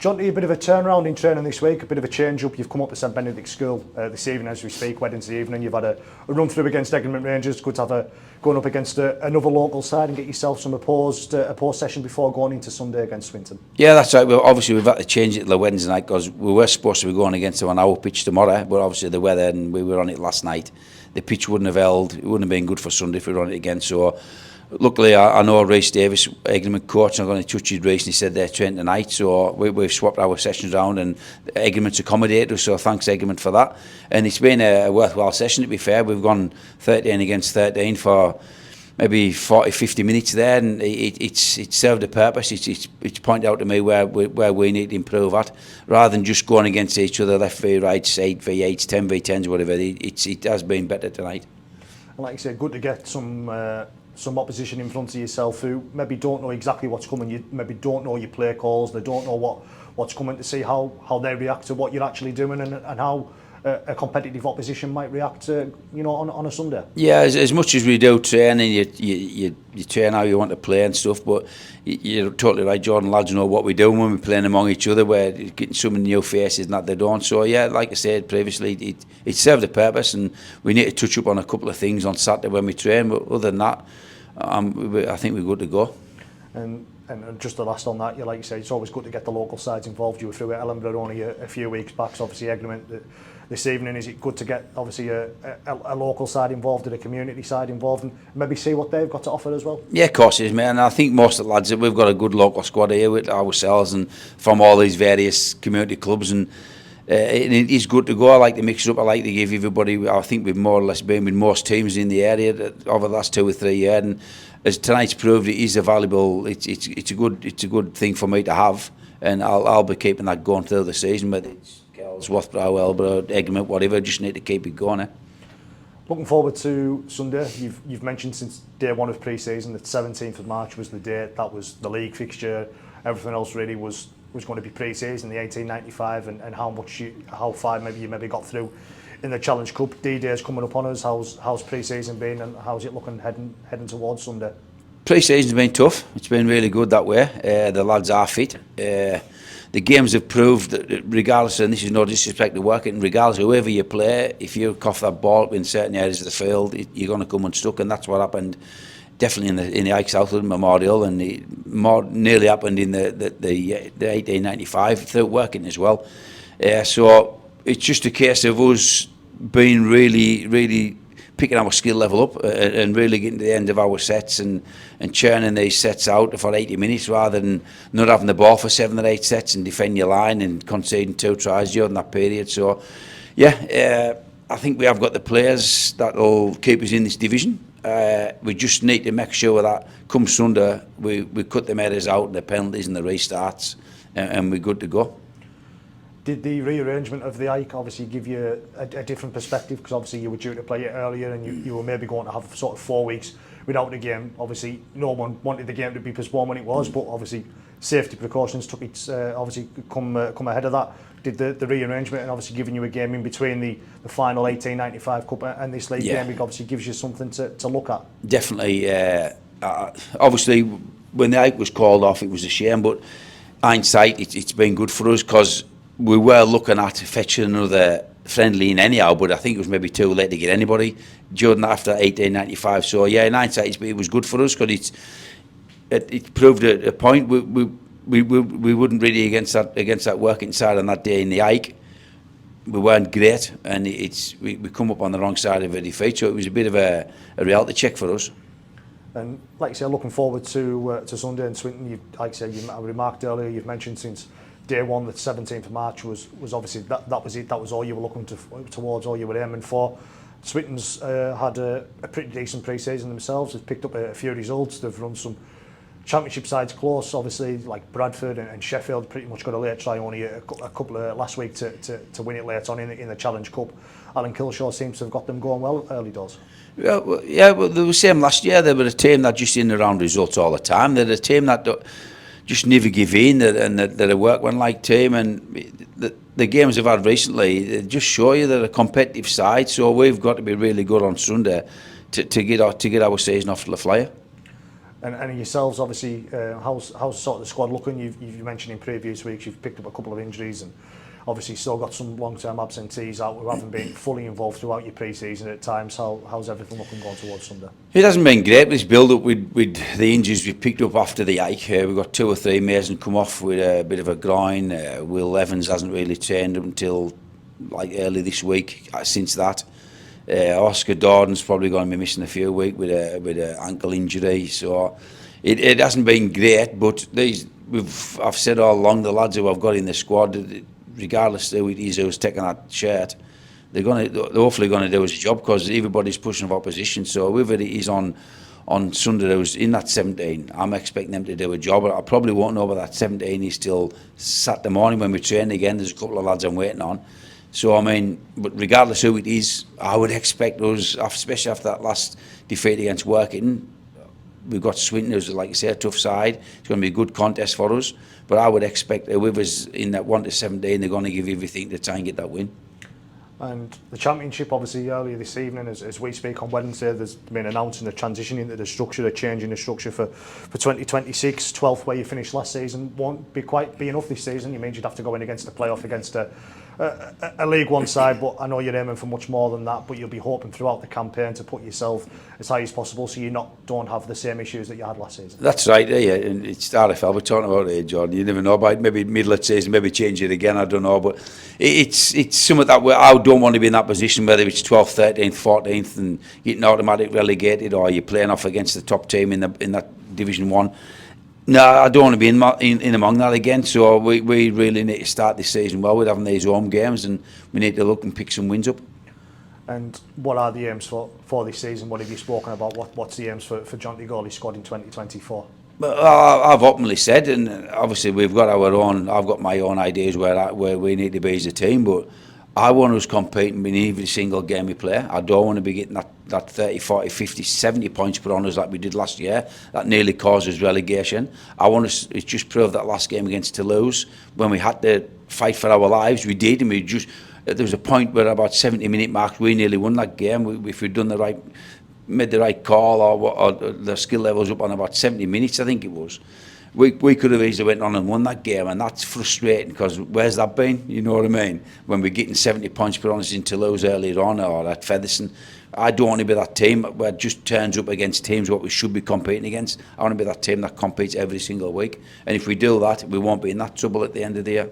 Jonty, a bit of a turnaround in training this week, a bit of a change up. You've come up to St Benedict School this evening as we speak, Wednesday evening. You've had a run through against Egremont Rangers. Good to have going up against another local side and get yourself some a pause session before going into Sunday against Swinton. Yeah, that's right. Well, obviously we've had to change it to the Wednesday night because we were supposed to be going against them on our pitch tomorrow, but obviously the weather, and we were on it last night. The pitch wouldn't have held. It wouldn't have been good for Sunday if we were on it again. So luckily, I know Reece Davis, Egremont coach, I'm going to touch his race, and he said they're training tonight. So we've swapped our sessions around, and Egremont's accommodated us. So thanks Egremont for that. And it's been a worthwhile session, to be fair. We've gone 13 against 13 for maybe 40-50 minutes there, and it's served a purpose. It's pointed out to me where we need to improve at, rather than just going against each other, left v rights, 8v8s, 10v10s, whatever. It has been better tonight. And like you said, good to get some opposition in front of yourself who maybe don't know exactly what's coming. You maybe don't know your play calls. They don't know what's coming, to see how they react to what you're actually doing, and how a competitive opposition might react on a Sunday. Yeah, as much as we do train, and you train how you want to play and stuff, but you're totally right, Jordan. Lads know what we do when we're playing among each other. We're getting some new faces and that they don't. So yeah, like I said previously, it served a purpose, and we need to touch up on a couple of things on Saturday when we train. But other than that, I think we're good to go. And just the last on that, like you say, it's always good to get the local sides involved. You were through at Ellenborough only a few weeks back, so obviously Egremont this evening. Is it good to get obviously a local side involved and a community side involved, and maybe see what they've got to offer as well? Yeah, of course it is, mate. And I think most of the lads, we've got a good local squad here with ourselves and from all these various community clubs, and it is good to go. I like to mix it up. I like to give everybody. I think we've more or less been with most teams in the area over the last 2 or 3 years, and as tonight's proved, it is a valuable. It's a good thing for me to have, and I'll be keeping that going through the season. But it's Swarthborough, Elborough, Egremont, whatever. Just need to keep it going. Looking forward to Sunday. You've mentioned since day one of pre-season that 17th of March was the date. That was the league fixture. Everything else really was going to be pre-season, the 1895, and how far maybe you got through in the Challenge Cup. D-Day's coming up on us. How's pre-season been, and how's it looking heading towards Sunday? Pre-season's been tough. It's been really good that way. The lads are fit. The games have proved that regardless, and this is no disrespect to working, regardless of whoever you play, if you cough that ball in certain areas of the field, you're going to come unstuck, and that's what happened definitely in the Ike Southwood Memorial, and it nearly happened in the 1895 through working as well. So it's just a case of us being really picking our skill level up and really getting to the end of our sets and churning these sets out for 80 minutes rather than not having the ball for 7 or 8 sets and defend your line and conceding 2 tries during that period. So yeah, I think we have got the players that will keep us in this division. We just need to make sure that come Sunday we cut the errors out, the penalties and the restarts, and we're good to go. Did the rearrangement of the Ike obviously give you a different perspective? Because obviously you were due to play it earlier, and you were maybe going to have sort of 4 weeks without the game. Obviously no one wanted the game to be postponed when it was, but obviously safety precautions took its obviously come ahead of that. Did the rearrangement and obviously giving you a game in between the final 1895 Cup and this league game, it obviously gives you something to look at? Definitely. Obviously when the Ike was called off, it was a shame, but hindsight, it's been good for us because we were looking at fetching another friendly in anyhow, but I think it was maybe too late to get anybody during after 1895. So yeah, in hindsight, it was good for us because it proved a point. We wouldn't really against that working side on that day in the Ike. We weren't great, and we come up on the wrong side of a defeat. So it was a bit of a reality check for us. And like you say, looking forward to Sunday in Swinton. I remarked earlier, you've mentioned since day one that 17th of March was obviously that was it. That was all you were looking towards, all you were aiming for. Swinton's had a pretty decent pre-season themselves. They've picked up a few results. They've run some championship sides close, obviously, like Bradford and Sheffield pretty much got a late try only a couple of last week to win it late on in the Challenge Cup. Alan Kilshaw seems to have got them going well early doors. Well, they were the same last year. They were a team that just in and around results all the time. They're a team that just never give in, and they're a workman-like team, and the games they've had recently, they just show you they're a competitive side, so we've got to be really good on Sunday to get our season off to the flyer. And yourselves, obviously, how's sort of the squad looking? You've mentioned in previous weeks you've picked up a couple of injuries and obviously still got some long-term absentees out who haven't been fully involved throughout your pre-season at times. How's everything looking going towards Sunday? It hasn't been great, this build-up with the injuries we picked up after the hike. We've got 2 or 3 Mason come off with a bit of a groin. Will Evans hasn't really trained up until like early this week. Since that, Oscar Dorden's probably going to be missing a few weeks with a ankle injury. So it hasn't been great. But I've said all along, the lads who I've got in the squad, regardless of who it is who's taking that shirt, they're hopefully going to do his job, because everybody's pushing for opposition. So whoever it is on Sunday who's in that 17, I'm expecting them to do a job. I probably won't know about that 17 is till Saturday morning when we train again. There's a couple of lads I'm waiting on. So I mean, but regardless who it is, I would expect us, especially after that last defeat against Working, we've got Swinton, who's, like you say, a tough side. It's going to be a good contest for us. But I would expect whoever's in that 1 to 17, they're going to give everything to try and get that win. And the Championship, obviously, earlier this evening, as we speak on Wednesday, there's been announcing the transition into the structure, the change in the structure for 2026. 12th, where you finished last season, won't be quite be enough this season. It means you'd have to go in against the playoff against a League One side, but I know you're aiming for much more than that. But you'll be hoping throughout the campaign to put yourself as high as possible, so you don't have the same issues that you had last season. That's right, yeah. And it's RFL we're talking about here, Jordan. You never know about it. Maybe middle of the season, maybe change it again. I don't know, but it's something that I don't want to be in that position, whether it's 12th, 13th, 14th, and getting automatic relegated, or you're playing off against the top team in that Division 1. No, I don't want to be in among that again. So we really need to start this season well with having these home games, and we need to look and pick some wins up. And what are the aims for this season? What have you spoken about? What's the aims for Jonty Gorley squad in 2024? But I've openly said, and obviously we've got our own. I've got my own ideas where we need to be as a team, but I want us competing in every single game we play. I don't want to be getting that 30, 40, 50, 70 points put on us like we did last year. That nearly caused us relegation. I want us to just prove that last game against Toulouse, when we had to fight for our lives, we did, and there was a point where about 70-minute mark we nearly won that game. If we'd done made the right call, or the skill levels up on about 70 minutes, I think it was. We could have easily went on and won that game, and that's frustrating, because where's that been? You know what I mean? When we're getting 70 points put on us in Toulouse earlier on, or at Featherstone, I don't want to be that team where it just turns up against teams what we should be competing against. I want to be that team that competes every single week, and if we do that, we won't be in that trouble at the end of the year.